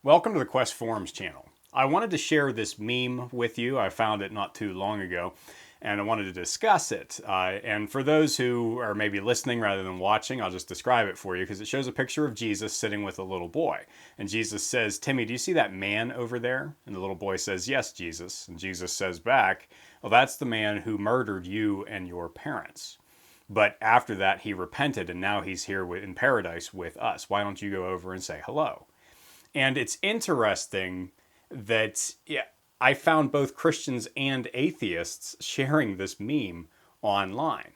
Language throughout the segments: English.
Welcome to the Quest Forums channel. I wanted to share this meme with you. I found it not too long ago, and I wanted to discuss it. And for those who are maybe listening rather than watching, I'll just describe it for you because it shows a picture of Jesus sitting with a little boy. And Jesus says, "Timmy, do you see that man over there?" And the little boy says, "Yes, Jesus." And Jesus says back, "Well, that's the man who murdered you and your parents. But after that, he repented, and now he's here in paradise with us. Why don't you go over and say hello?" And it's interesting that I found both Christians and atheists sharing this meme online.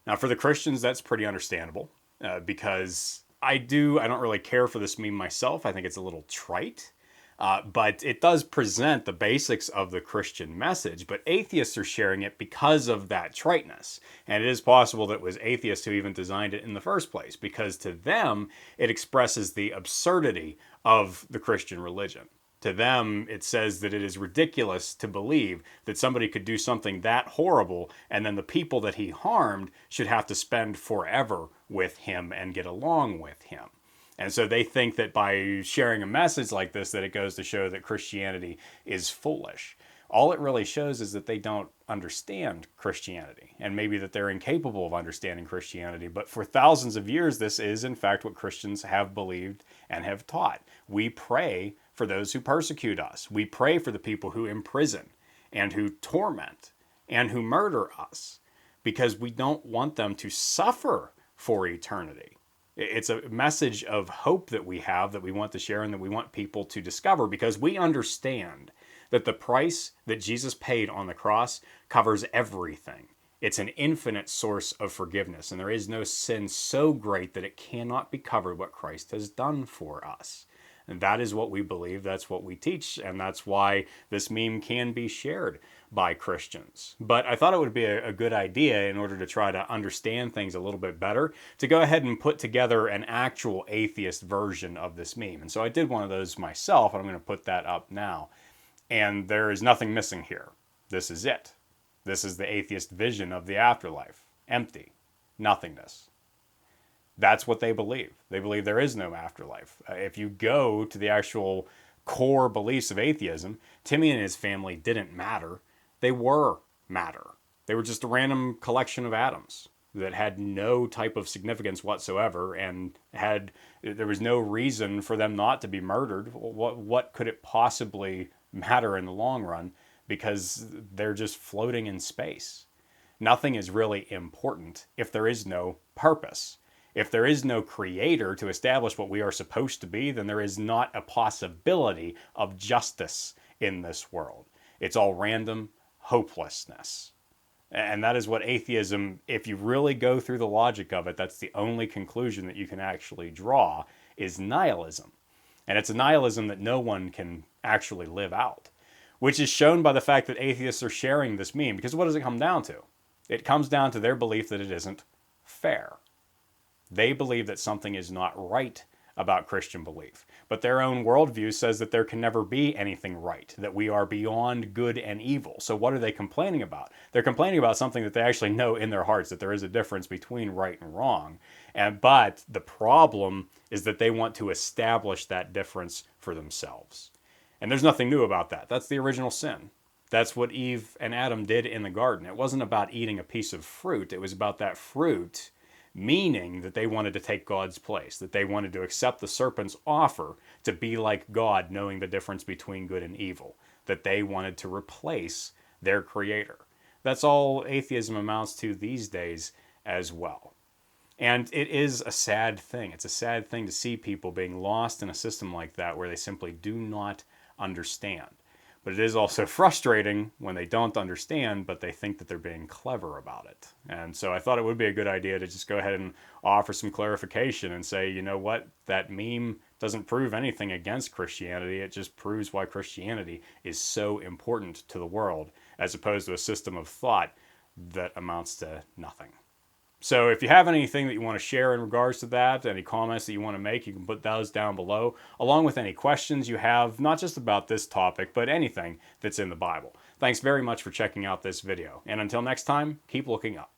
Now, for the Christians, that's pretty understandable because I don't really care for this meme myself. I think it's a little trite. But it does present the basics of the Christian message. But atheists are sharing it because of that triteness. And it is possible that it was atheists who even designed it in the first place, because to them, it expresses the absurdity of the Christian religion. To them, it says that it is ridiculous to believe that somebody could do something that horrible and then the people that he harmed should have to spend forever with him and get along with him. And so they think that by sharing a message like this, that it goes to show that Christianity is foolish. All it really shows is that they don't understand Christianity, and maybe that they're incapable of understanding Christianity. But for thousands of years, this is in fact what Christians have believed and have taught. We pray for those who persecute us. We pray for the people who imprison and who torment and who murder us because we don't want them to suffer for eternity. It's a message of hope that we have, that we want to share, and that we want people to discover, because we understand that the price that Jesus paid on the cross covers everything. It's an infinite source of forgiveness, and there is no sin so great that it cannot be covered what Christ has done for us. And that is what we believe, that's what we teach, and that's why this meme can be shared by Christians. But I thought it would be a good idea, in order to try to understand things a little bit better, to go ahead and put together an actual atheist version of this meme. And so I did one of those myself, and I'm going to put that up now. And there is nothing missing here. This is it. This is the atheist vision of the afterlife. Empty. Nothingness. That's what they believe. They believe there is no afterlife. If you go to the actual core beliefs of atheism, Timmy and his family didn't matter. They were matter. They were just a random collection of atoms that had no type of significance whatsoever, and there was no reason for them not to be murdered. What could it possibly matter in the long run? Because they're just floating in space. Nothing is really important if there is no purpose. If there is no creator to establish what we are supposed to be, then there is not a possibility of justice in this world. It's all random hopelessness. And that is what atheism, if you really go through the logic of it, that's the only conclusion that you can actually draw, is nihilism. And it's a nihilism that no one can actually live out, which is shown by the fact that atheists are sharing this meme. Because what does it come down to? It comes down to their belief that it isn't fair. They believe that something is not right about Christian belief. But their own worldview says that there can never be anything right, that we are beyond good and evil. So what are they complaining about? They're complaining about something that they actually know in their hearts, that there is a difference between right and wrong. But the problem is that they want to establish that difference for themselves. And there's nothing new about that. That's the original sin. That's what Eve and Adam did in the garden. It wasn't about eating a piece of fruit. It was about that fruit, meaning that they wanted to take God's place, that they wanted to accept the serpent's offer to be like God, knowing the difference between good and evil, that they wanted to replace their creator. That's all atheism amounts to these days as well. And it is a sad thing. It's a sad thing to see people being lost in a system like that where they simply do not understand. But it is also frustrating when they don't understand, but they think that they're being clever about it. And so I thought it would be a good idea to just go ahead and offer some clarification and say, you know what, that meme doesn't prove anything against Christianity. It just proves why Christianity is so important to the world, as opposed to a system of thought that amounts to nothing. So if you have anything that you want to share in regards to that, any comments that you want to make, you can put those down below, along with any questions you have, not just about this topic, but anything that's in the Bible. Thanks very much for checking out this video. And until next time, keep looking up.